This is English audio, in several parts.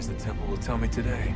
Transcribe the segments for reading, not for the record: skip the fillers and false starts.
stories the temple will tell me today.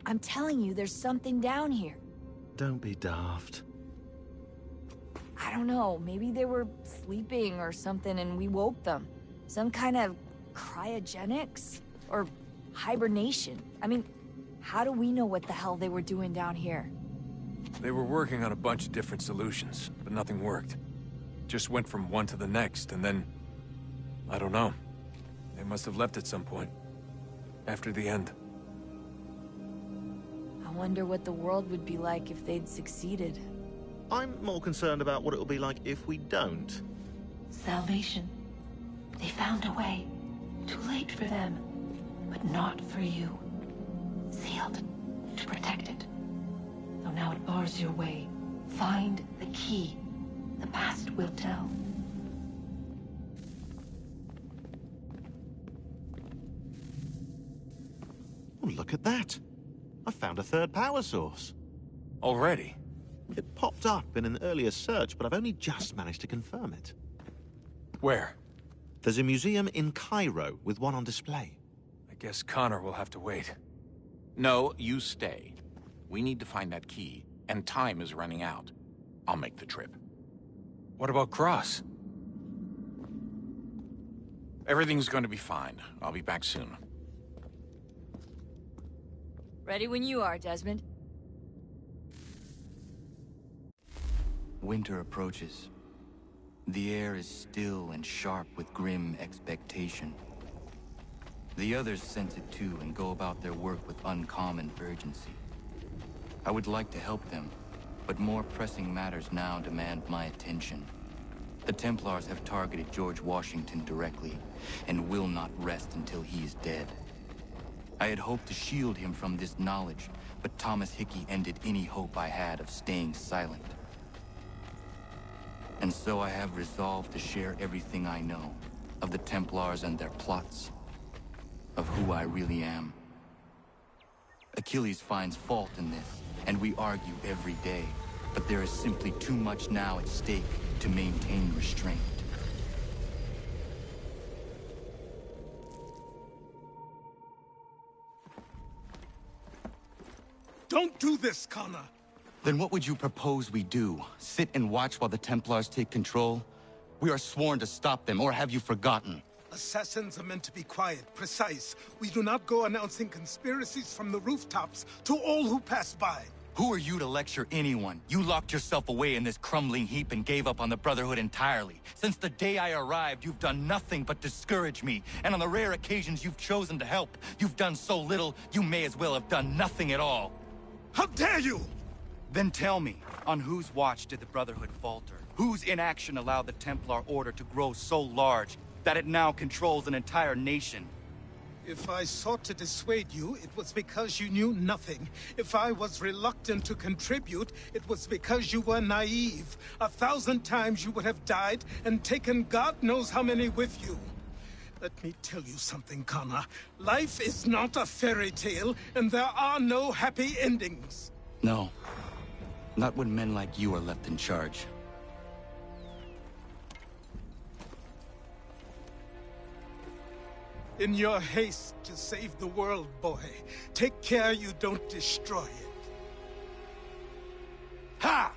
I'm telling you, there's something down here. Don't be daft. I don't know, maybe they were sleeping or something and we woke them. Some kind of cryogenics? Or hibernation? I mean, how do we know what the hell they were doing down here? They were working on a bunch of different solutions, but nothing worked. Just went from one to the next, and then... I don't know. They must have left at some point. After the end. I wonder what the world would be like if they'd succeeded. I'm more concerned about what it'll be like if we don't. Salvation. They found a way. Too late for them, but not for you. Sealed to protect it. Though now it bars your way. Find the key. The past will tell. Oh, look at that. I found a third power source. Already? It popped up in an earlier search, but I've only just managed to confirm it. Where? There's a museum in Cairo with one on display. I guess Connor will have to wait. No, you stay. We need to find that key, and time is running out. I'll make the trip. What about Cross? Everything's going to be fine. I'll be back soon. Ready when you are, Desmond. Winter approaches. The air is still and sharp with grim expectation. The others sense it too and go about their work with uncommon urgency. I would like to help them, but more pressing matters now demand my attention. The Templars have targeted George Washington directly, and will not rest until he is dead. I had hoped to shield him from this knowledge, but Thomas Hickey ended any hope I had of staying silent. And so I have resolved to share everything I know of the Templars and their plots, of who I really am. Achilles finds fault in this, and we argue every day, but there is simply too much now at stake to maintain restraint. Don't do this, Connor! Then what would you propose we do? Sit and watch while the Templars take control? We are sworn to stop them, or have you forgotten? Assassins are meant to be quiet, precise. We do not go announcing conspiracies from the rooftops to all who pass by. Who are you to lecture anyone? You locked yourself away in this crumbling heap and gave up on the Brotherhood entirely. Since the day I arrived, you've done nothing but discourage me. And on the rare occasions you've chosen to help, you've done so little, you may as well have done nothing at all. How dare you! Then tell me, on whose watch did the Brotherhood falter? Whose inaction allowed the Templar Order to grow so large that it now controls an entire nation? If I sought to dissuade you, it was because you knew nothing. If I was reluctant to contribute, it was because you were naive. 1,000 times you would have died and taken God knows how many with you. Let me tell you something, Connor. Life is not a fairy tale, and there are no happy endings. No. Not when men like you are left in charge. In your haste to save the world, boy, take care you don't destroy it. Ha!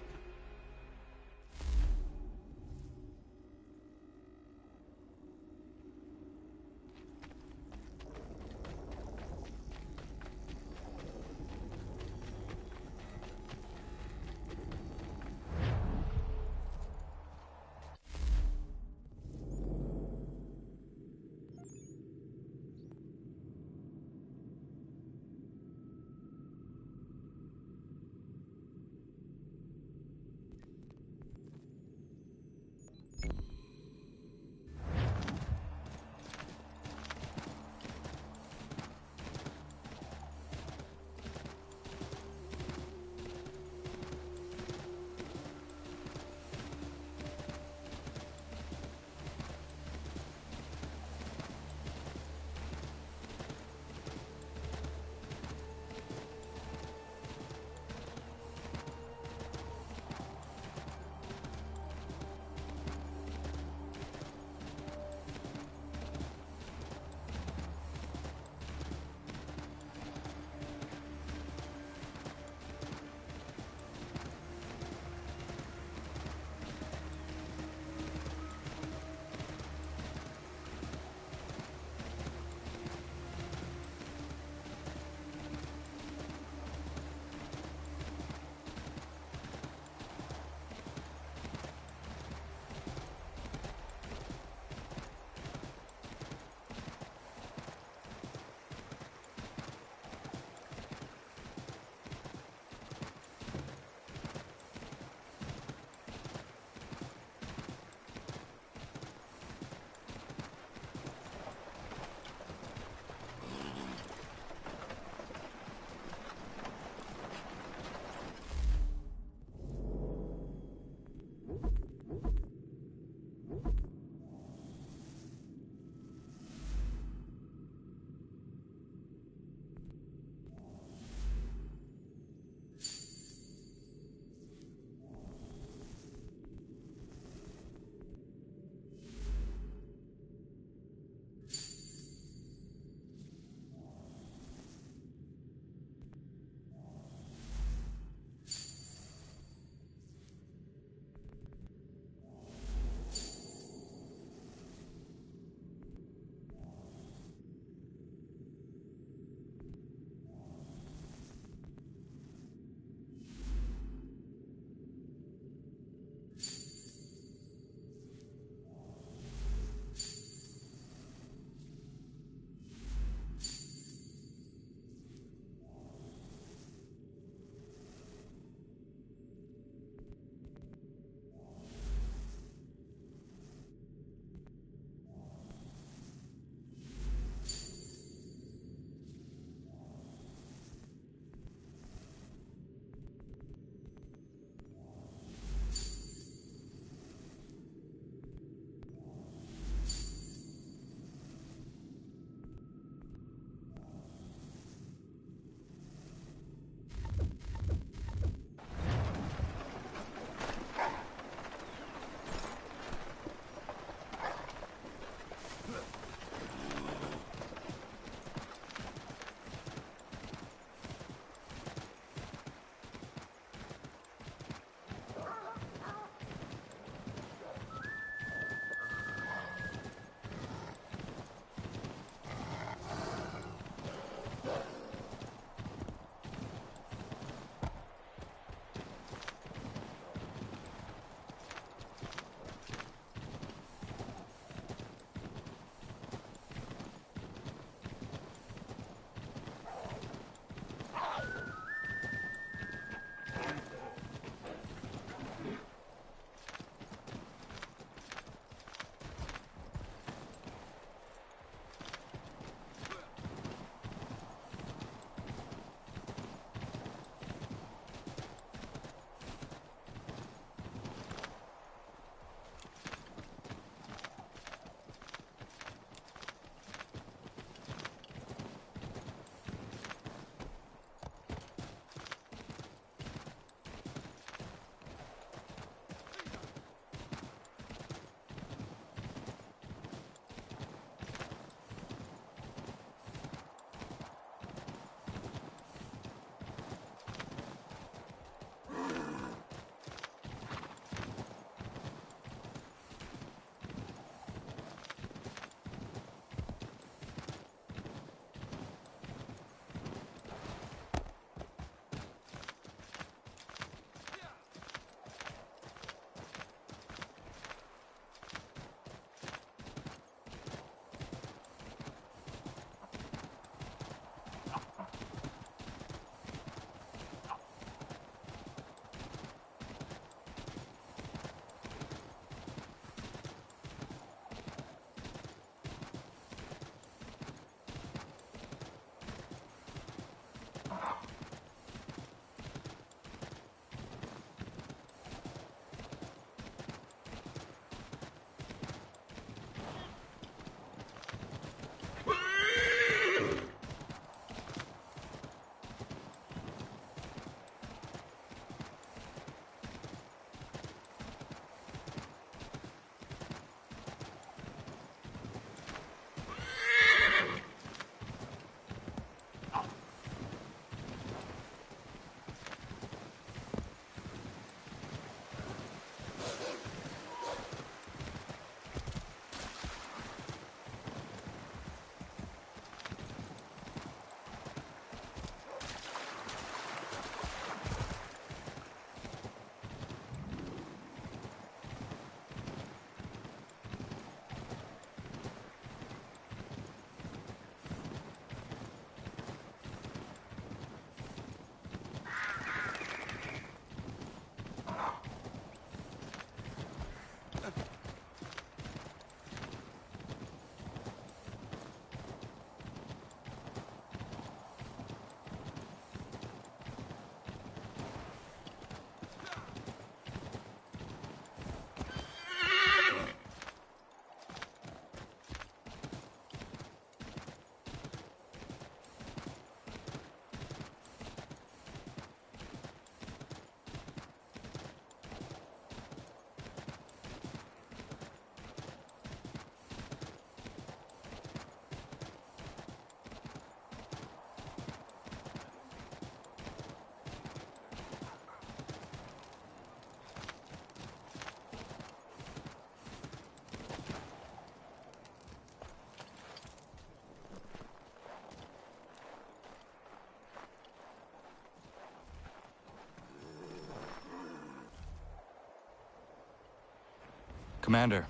Commander,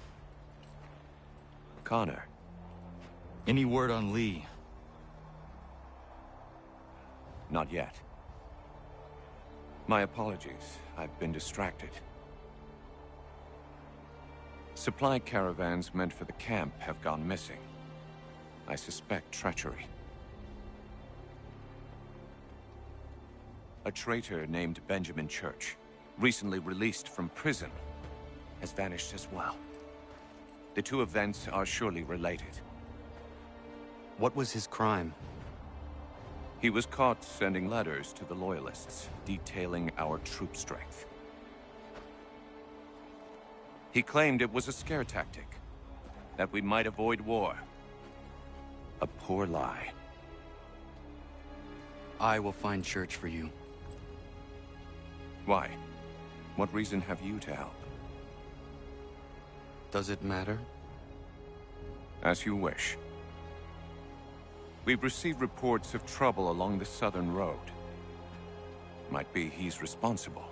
Connor. any word on Lee? Not yet. My apologies. I've been distracted. Supply caravans meant for the camp have gone missing. I suspect treachery. A traitor named Benjamin Church, recently released from prison, has vanished as well. The two events are surely related. What was his crime? He was caught sending letters to the Loyalists, detailing our troop strength. He claimed it was a scare tactic, that we might avoid war. A poor lie. I will find Church for you. Why? What reason have you to help? Does it matter? As you wish. We've received reports of trouble along the southern road. Might be he's responsible.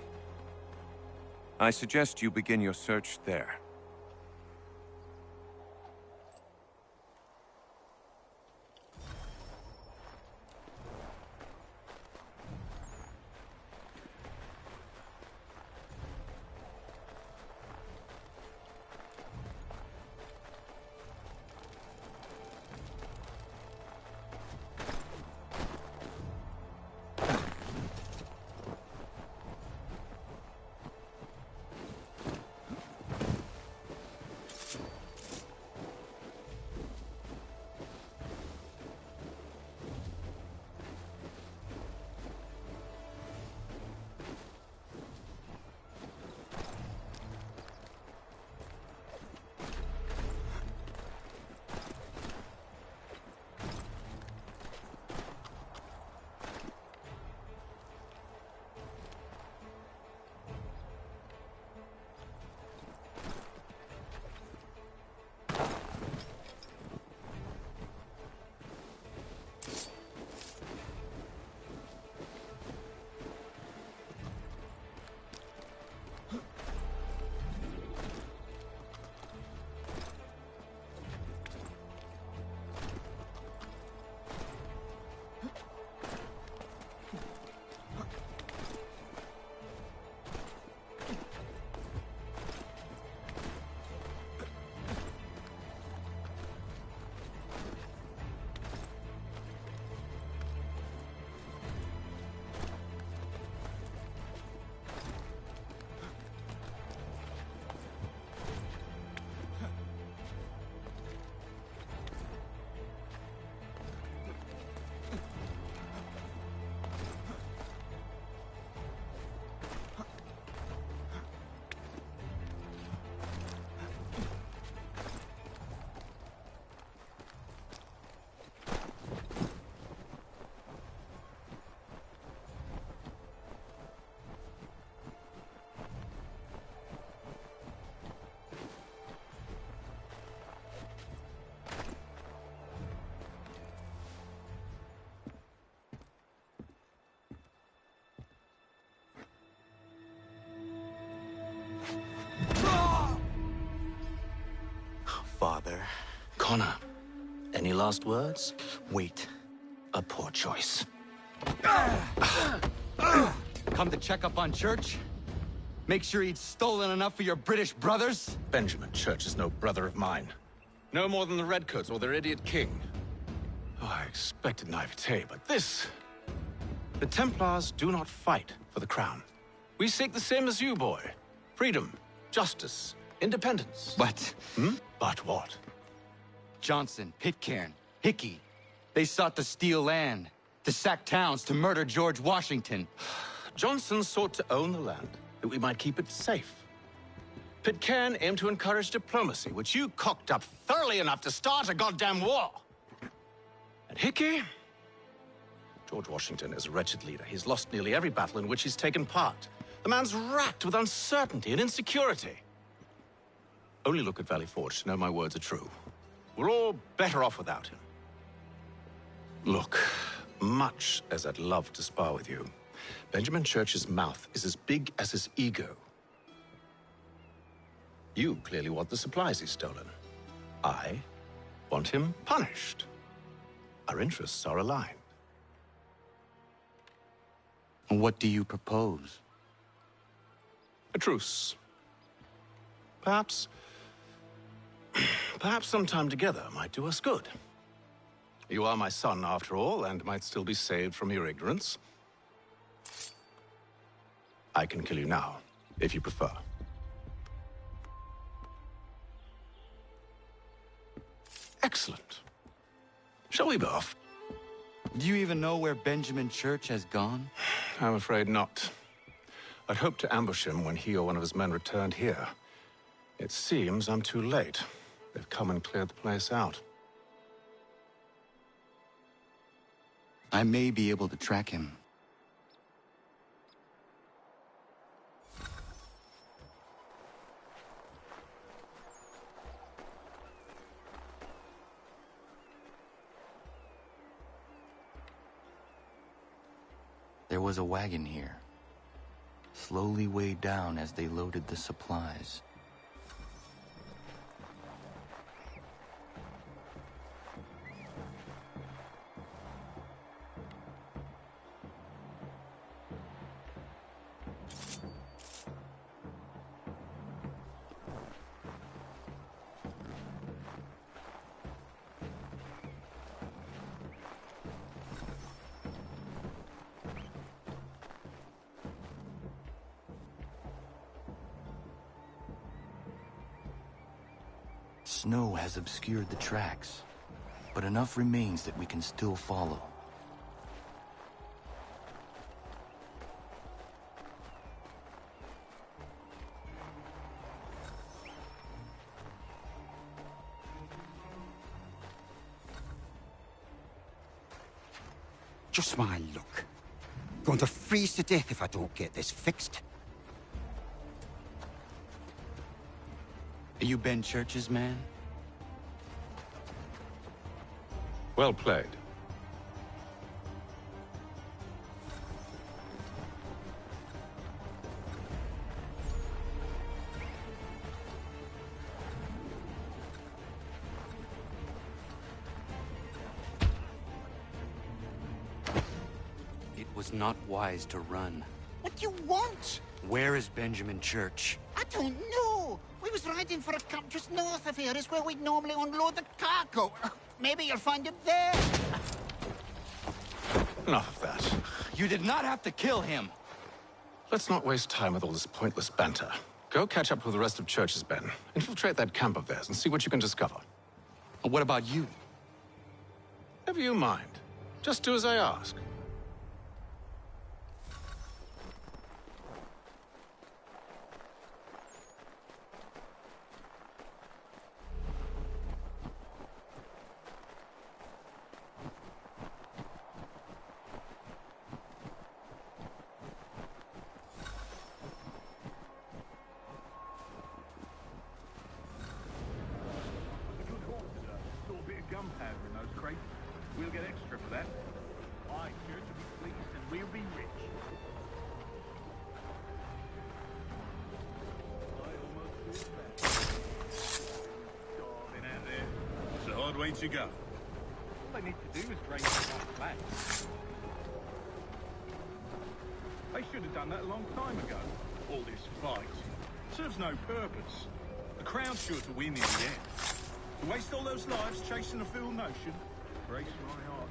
I suggest you begin your search there. Father. Connor, any last words? Wait. A poor choice. Come to check up on Church? Make sure he'd stolen enough for your British brothers? Benjamin Church is no brother of mine. No more than the Redcoats or their idiot king. Oh, I expected naivete, but this... The Templars do not fight for the crown. We seek the same as you, boy. Freedom, justice, independence. But... But what? Johnson, Pitcairn, Hickey, they sought to steal land, to sack towns, to murder George Washington. Johnson sought to own the land, that we might keep it safe. Pitcairn aimed to encourage diplomacy, which you cocked up thoroughly enough to start a goddamn war. And Hickey? George Washington is a wretched leader. He's lost nearly every battle in which he's taken part. The man's racked with uncertainty and insecurity. Only look at Valley Forge to know my words are true. We're all better off without him. Look, much as I'd love to spar with you, Benjamin Church's mouth is as big as his ego. You clearly want the supplies he's stolen. I want him punished. Our interests are aligned. What do you propose? A truce. Perhaps some time together might do us good. You are my son, after all, and might still be saved from your ignorance. I can kill you now, if you prefer. Excellent. Shall we be off? Do you even know where Benjamin Church has gone? I'm afraid not. I'd hoped to ambush him when he or one of his men returned here. It seems I'm too late. They've come and cleared the place out. I may be able to track him. There was a wagon here, slowly weighed down as they loaded the supplies. Snow has obscured the tracks, but enough remains that we can still follow. Just my luck. Going to freeze to death if I don't get this fixed. Are you Ben Church's man? Well played. It was not wise to run. What do you want? Where is Benjamin Church? I don't know. We was riding for a camp just north of here. Is where we'd normally unload the cargo. Maybe you'll find him there. Enough of that. You did not have to kill him! Let's not waste time with all this pointless banter. Go catch up with the rest of Church's men. Infiltrate that camp of theirs and see what you can discover. What about you? Never you mind. Just do as I ask. Gunpowder in those crates. We'll get extra for that. Aye, Church will be pleased and we'll be rich. I almost feel bad. Starving out there. It's a hard way to go. All they need to do is drain some flat. They should have done that a long time ago. All this fight serves no purpose. The Crown's sure to win in the end. To waste all those lives chasing a fool notion breaks my heart.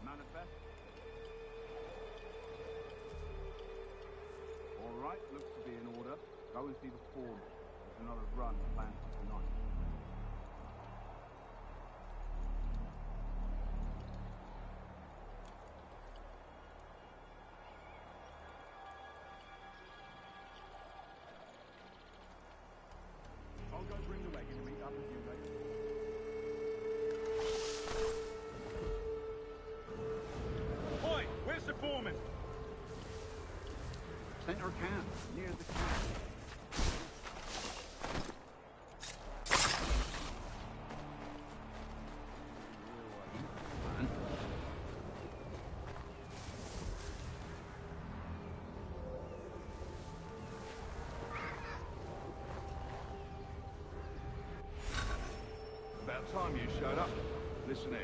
Manifest. All right, looks to be in order. Go and see the foreman. There's another run planned for tonight. center camp, near the camp. About time you showed up. Listen here.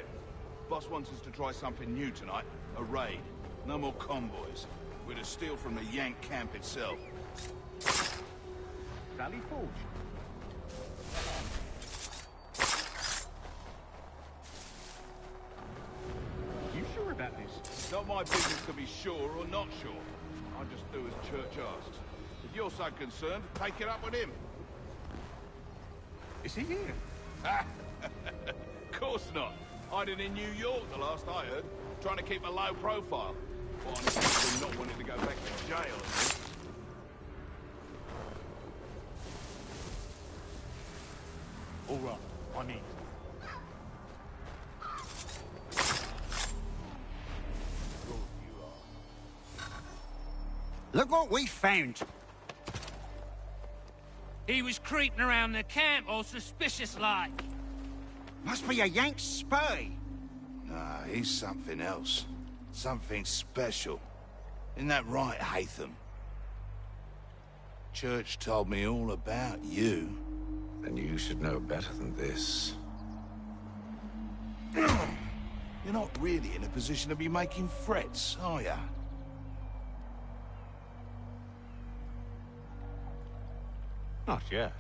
Boss wants us to try something new tonight. A raid. No more convoys. We're to steal from the Yank camp itself. Valley Forge. You sure about this? Not my business to be sure or not sure. I just do as Church asks. If you're so concerned, take it up with him. Is he here? Of course not. Hiding in New York, the last I heard. Trying to keep a low profile. Well, honestly, not wanting to go back to jail. All right, I'm in. Look what we found. He was creeping around the camp all suspicious-like. Must be a Yank spy. Nah, he's something else. Something special. Isn't that right, Hatham? Church told me all about you. Then you should know better than this. You're not really in a position to be making threats, are ya? Not yet.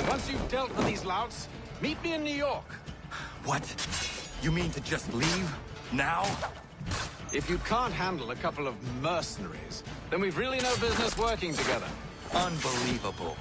Once you've dealt with these louts, meet me in New York. What? You mean to just leave? Now? If you can't handle a couple of mercenaries, then we've really no business working together. Unbelievable.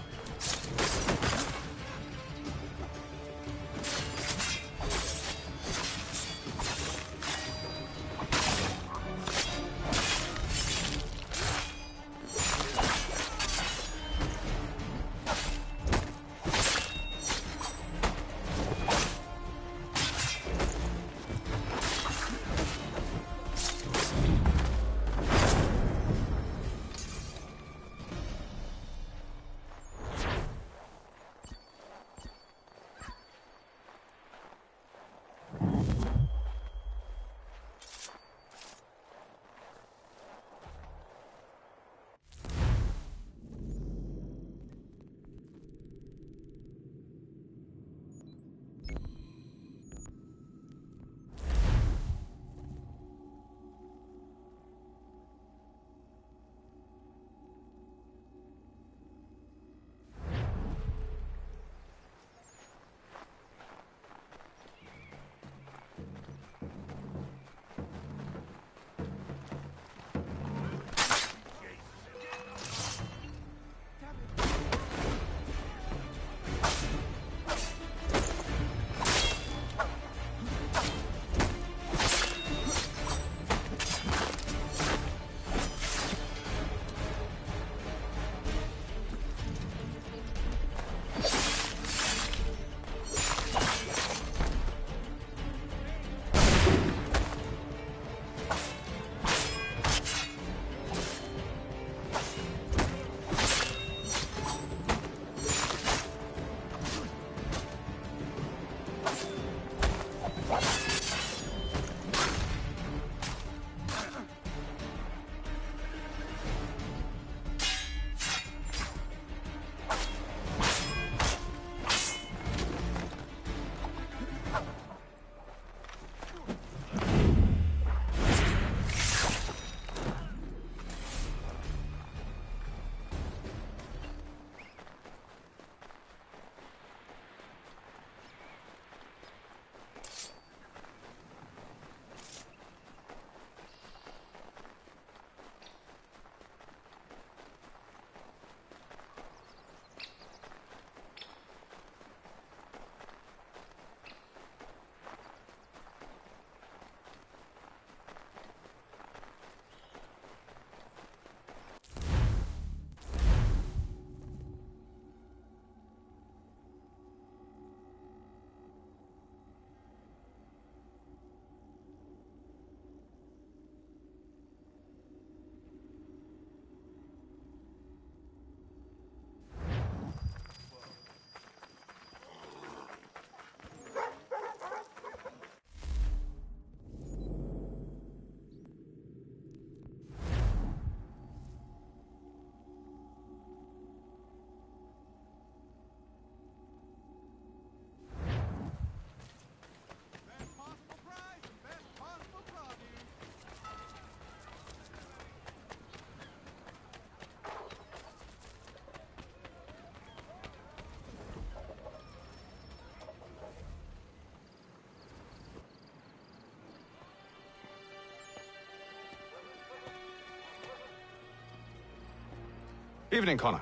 Evening, Connor.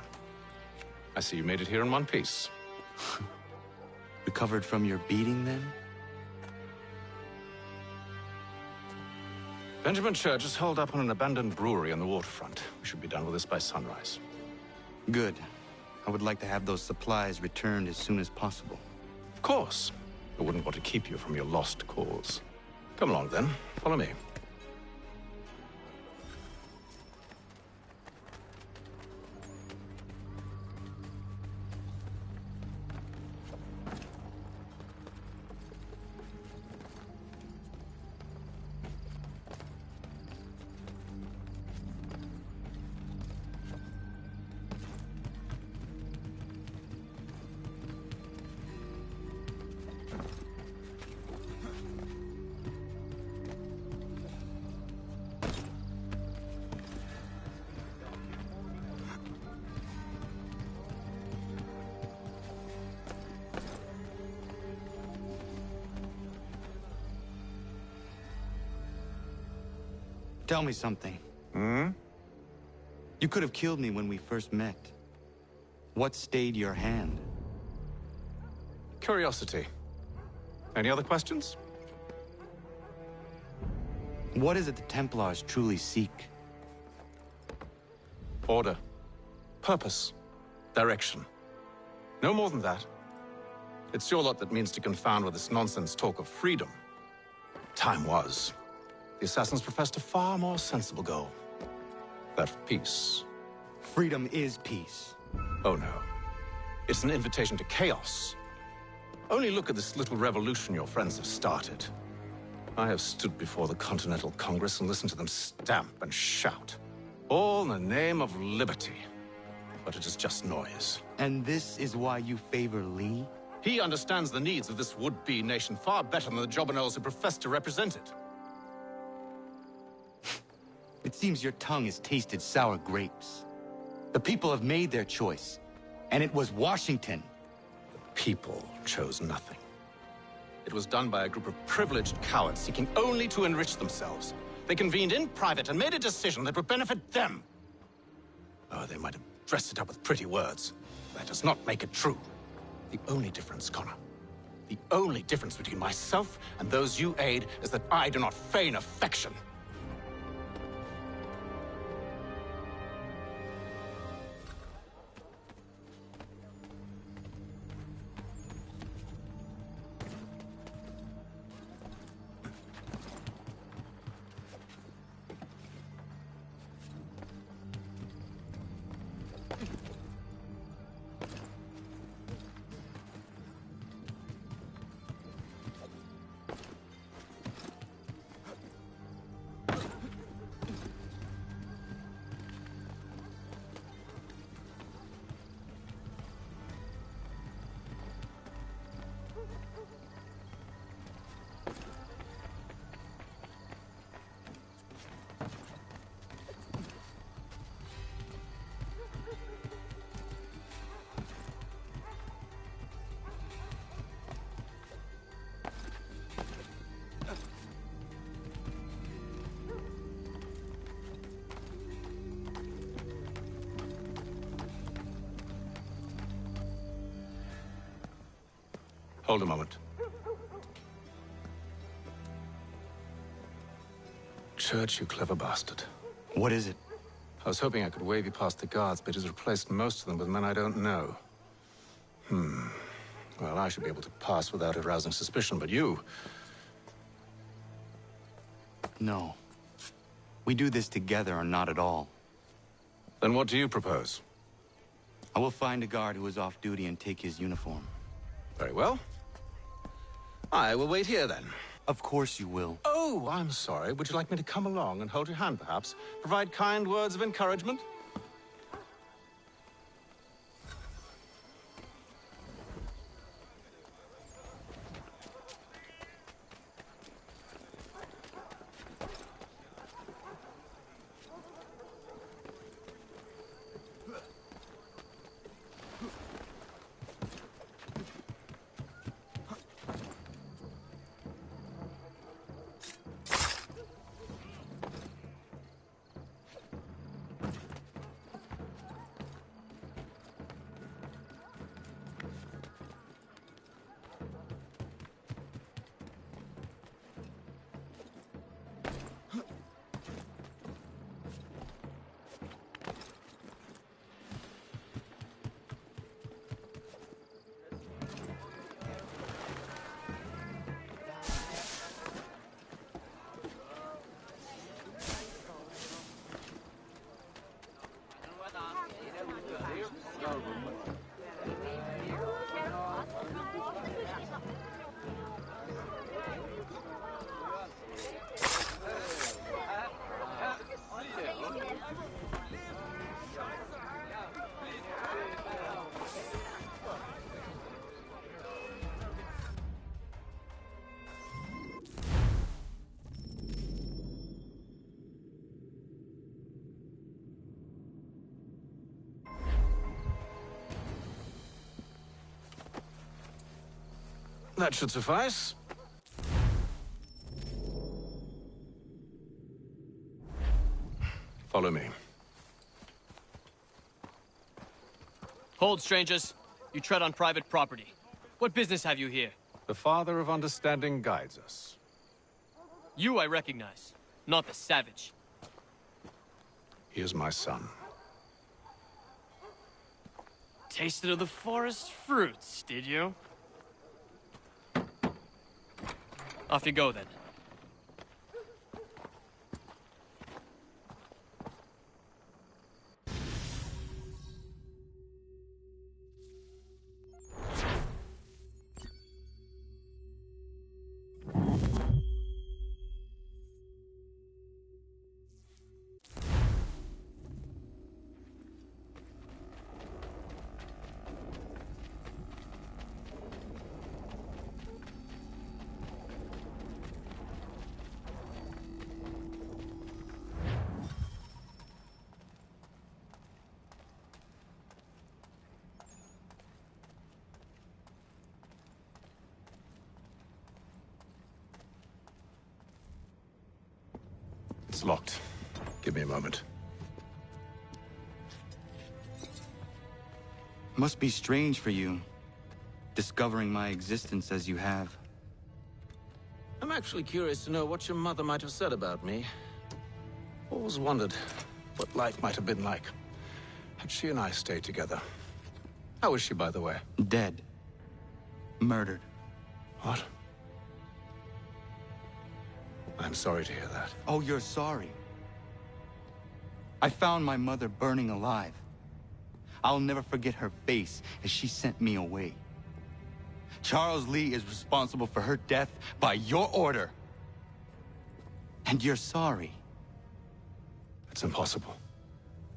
I see you made it here in one piece. Recovered from your beating, then? Benjamin Church is holed up on an abandoned brewery on the waterfront. We should be done with this by sunrise. Good. I would like to have those supplies returned as soon as possible. Of course. I wouldn't want to keep you from your lost cause. Come along, then. Follow me. Tell me something. Hmm? You could have killed me when we first met. What stayed your hand? Curiosity. Any other questions? What is it the Templars truly seek? Order. Purpose. Direction. No more than that. It's your lot that means to confound with this nonsense talk of freedom. Time was. The assassins professed a far more sensible goal. That of peace. Freedom is peace. Oh no. It's an invitation to chaos. Only look at this little revolution your friends have started. I have stood before the Continental Congress and listened to them stamp and shout. All in the name of liberty. But it is just noise. And this is why you favor Lee? He understands the needs of this would-be nation far better than the jobberknolls who profess to represent it. It seems your tongue has tasted sour grapes. The people have made their choice, and it was Washington. The people chose nothing. It was done by a group of privileged cowards seeking only to enrich themselves. They convened in private and made a decision that would benefit them. Oh, they might have dressed it up with pretty words. That does not make it true. The only difference, Connor, the only difference between myself and those you aid is that I do not feign affection. Hold a moment. Church, you clever bastard. What is it? I was hoping I could wave you past the guards, but he's replaced most of them with men I don't know. Well, I should be able to pass without arousing suspicion, but you... No. We do this together or not at all. Then what do you propose? I will find a guard who is off duty and take his uniform. Very well. I will wait here, then. Of course you will. Oh, I'm sorry. Would you like me to come along and hold your hand, perhaps? Provide kind words of encouragement? That should suffice. Follow me. Hold, strangers. You tread on private property. What business have you here? The Father of Understanding guides us. You I recognize, not the savage. He is my son. Tasted of the forest fruits, did you? Off you go, then. It's locked. Give me a moment. Must be strange for you, discovering my existence as you have. I'm actually curious to know what your mother might have said about me. Always wondered what life might have been like had she and I stayed together. How is she, by the way? Dead. Murdered. What? I'm sorry to hear that. Oh, you're sorry. I found my mother burning alive. I'll never forget her face as she sent me away. Charles Lee is responsible for her death by your order. And you're sorry. It's impossible.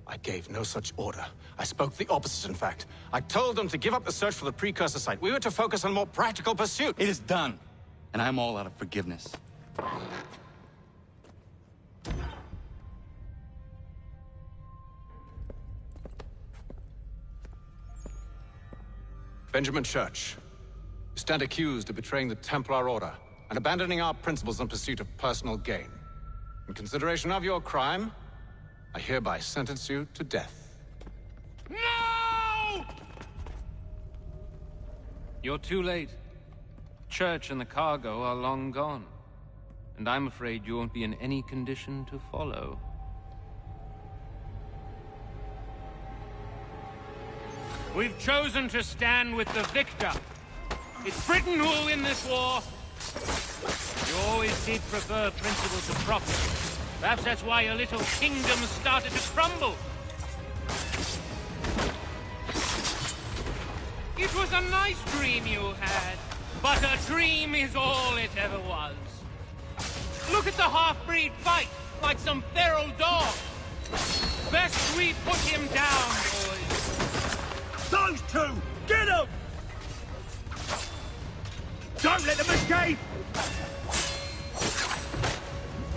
I gave no such order. I spoke the opposite, in fact. I told them to give up the search for the precursor site. We were to focus on more practical pursuit. It is done, and I'm all out of forgiveness. Benjamin Church, you stand accused of betraying the Templar Order and abandoning our principles in pursuit of personal gain. In consideration of your crime, I hereby sentence you to death. No! You're too late. Church and the cargo are long gone. And I'm afraid you won't be in any condition to follow. We've chosen to stand with the victor. It's Britain who will win this war. You always did prefer principles of profit. Perhaps that's why your little kingdom started to crumble. It was a nice dream you had, but a dream is all it ever was. Look at the half-breed fight, like some feral dog. Best we put him down, boys. Those two! Get them! Don't let them escape!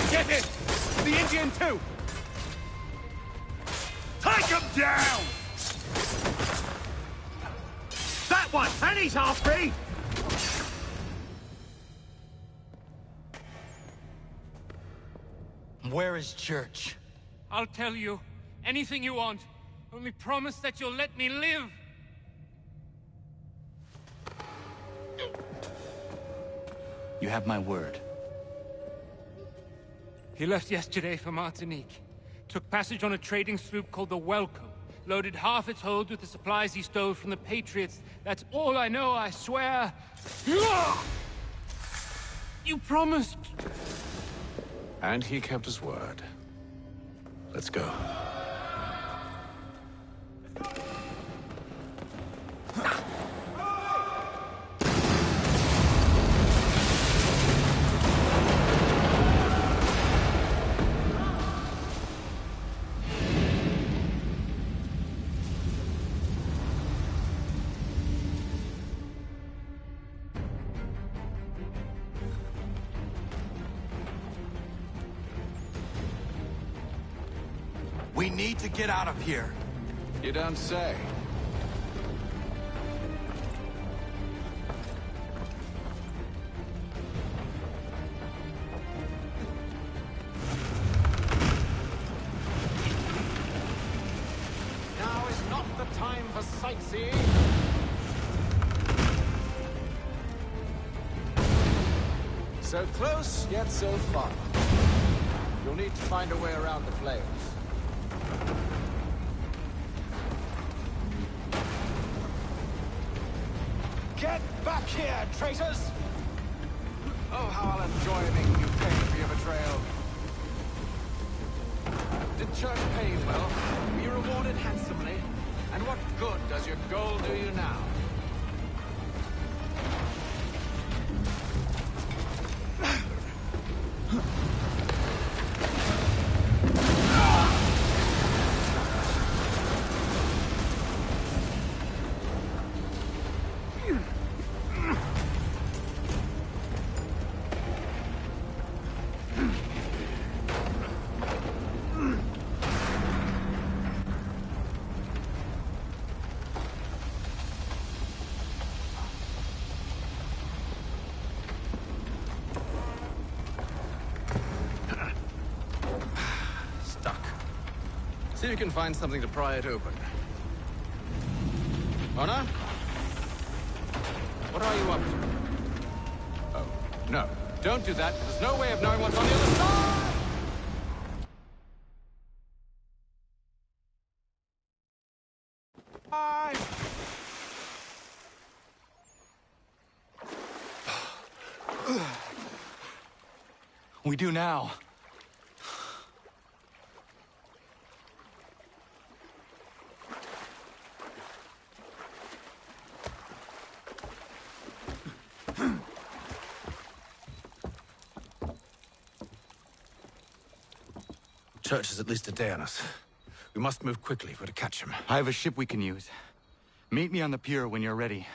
Get it! The Indian too! Take him down! That one! And he's half-breed! Where is Church? I'll tell you anything you want. Only promise that you'll let me live. You have my word. He left yesterday for Martinique. Took passage on a trading sloop called the Welcome. Loaded half its hold with the supplies he stole from the Patriots. That's all I know, I swear. You promised. And he kept his word. Let's go. We need to get out of here. You don't say. So close, yet so far. You'll need to find a way around the flames. Get back here, traitors! Oh, how I'll enjoy making you pay for your betrayal. Did Church pay you well? Were you rewarded handsomely? And what good does your gold do you now? See if you can find something to pry it open. Honor? What are you up to? Oh, no. Don't do that. There's no way of knowing what's on the other side! Bye! We do now. Church is at least a day on us. We must move quickly if we're to catch him. I have a ship we can use. Meet me on the pier when you're ready.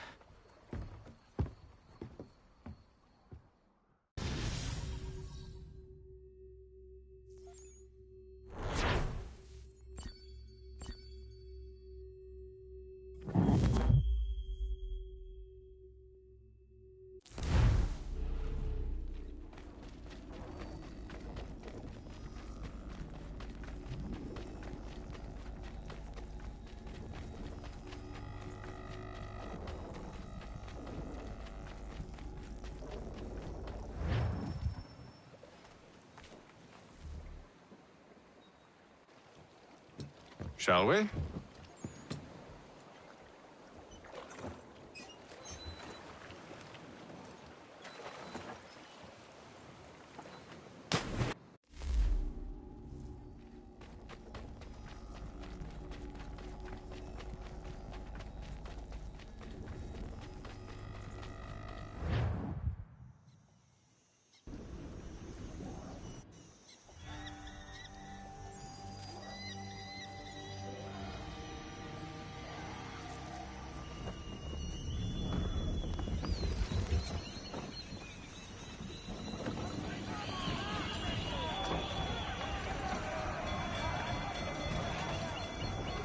Shall we?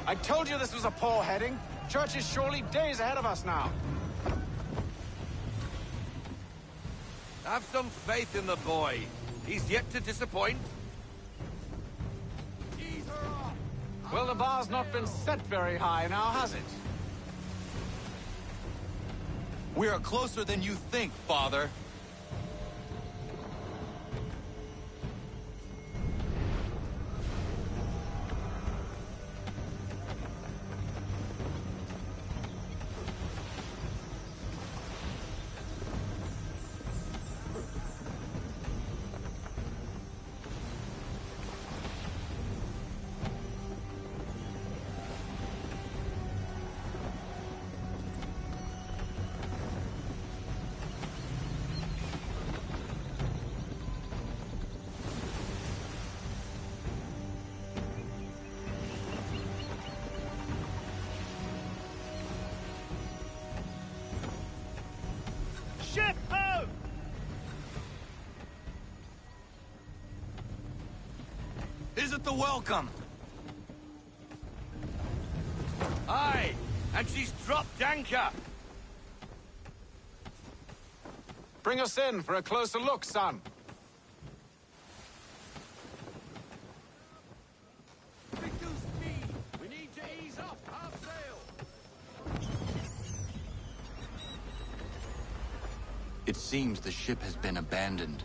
I told you this was a poor heading. Church is surely days ahead of us now. Have some faith in the boy. He's yet to disappoint. Well, the bar's not been set very high now, has it? We are closer than you think, Father. Ship ho! Is it the welcome? Aye, and she's dropped anchor. Bring us in for a closer look, son. Reduce speed. We need to ease off half sail. It seems the ship has been abandoned.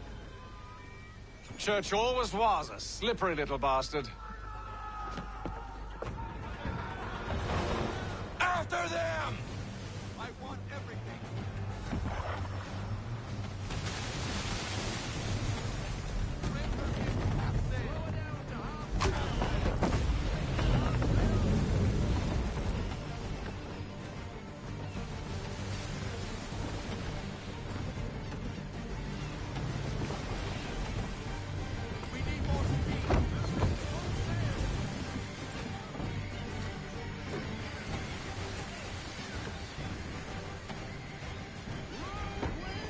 Church always was a slippery little bastard. After them! I want everything.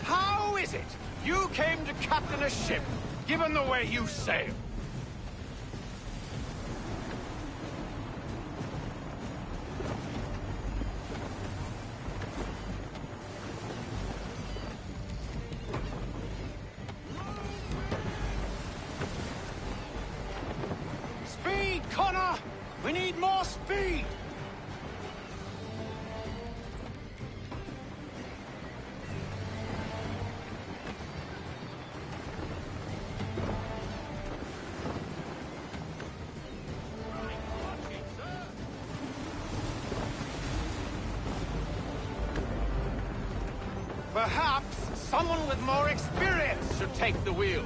How is it you came to captain a ship, given the way you sail? Speed, Connor! We need more speed! Perhaps someone with more experience should take the wheel.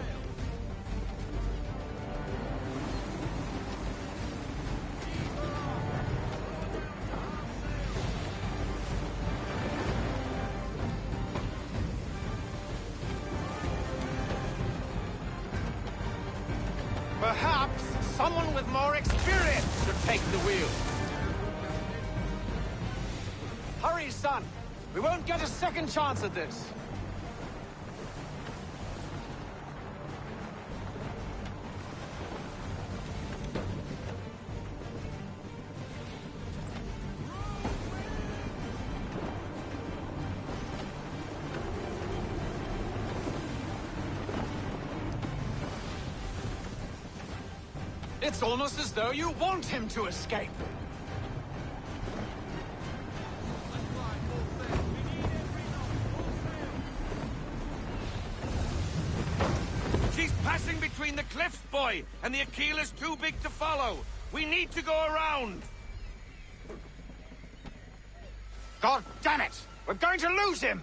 Perhaps someone with more experience should take the wheel. Hurry, son! We won't get a second chance at this. It's almost as though you want him to escape. She's passing between the cliffs, boy, and the Aquila's too big to follow. We need to go around. God damn it! We're going to lose him!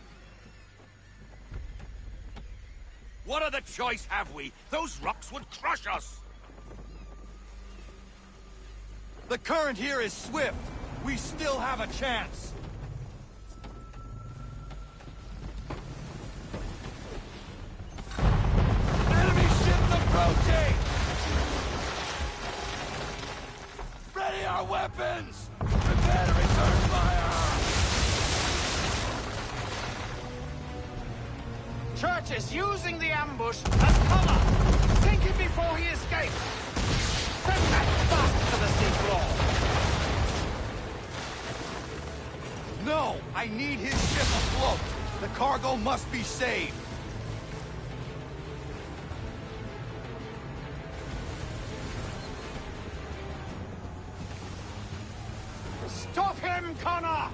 What other choice have we? Those rocks would crush us. The current here is swift. We still have a chance. Enemy ships approaching! Ready our weapons! Prepare to return fire! Church is using the ambush as cover! Sink him before he escapes! Send that bastard to the seafloor! No! I need his ship afloat! The cargo must be saved! Stop him, Connor!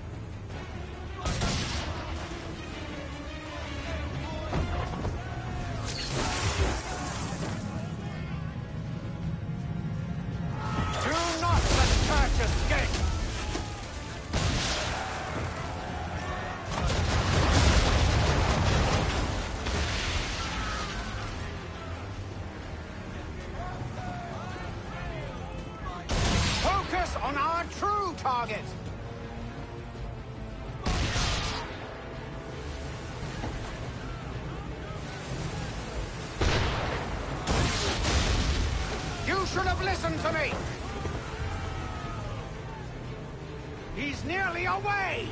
Do not let Church escape! Focus on our true target! You should have listened to me! He's nearly away!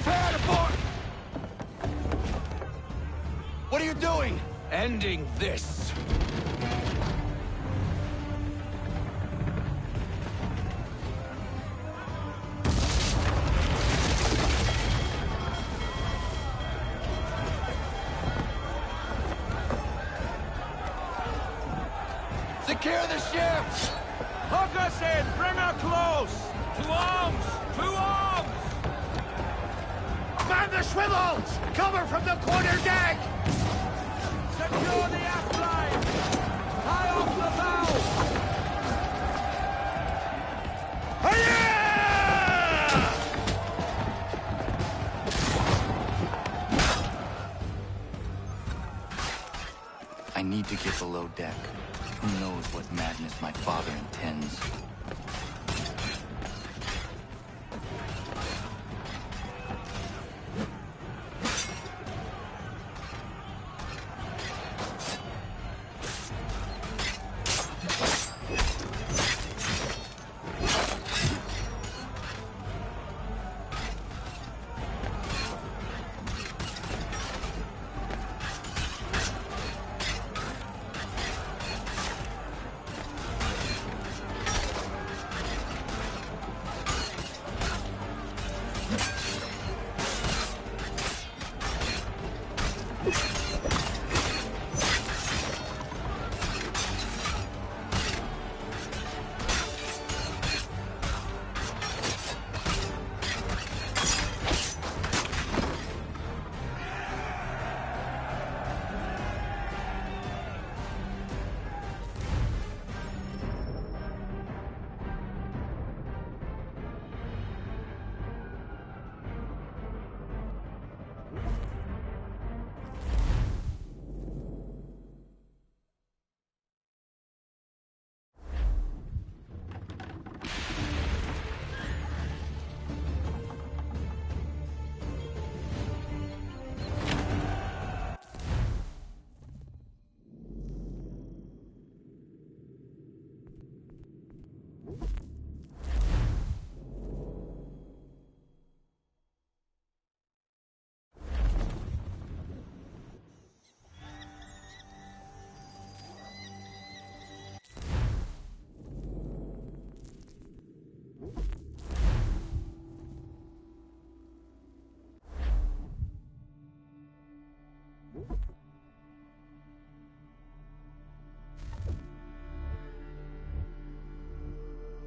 Prepare to board! What are you doing? Ending this. Secure the ship! Hook us in! Bring her close! To arms! To arms! Man the swivels! Cover from the quarter deck! Secure the aft line! Tie off the bow! Hiya! I need to get below deck. Who knows what madness my father intends?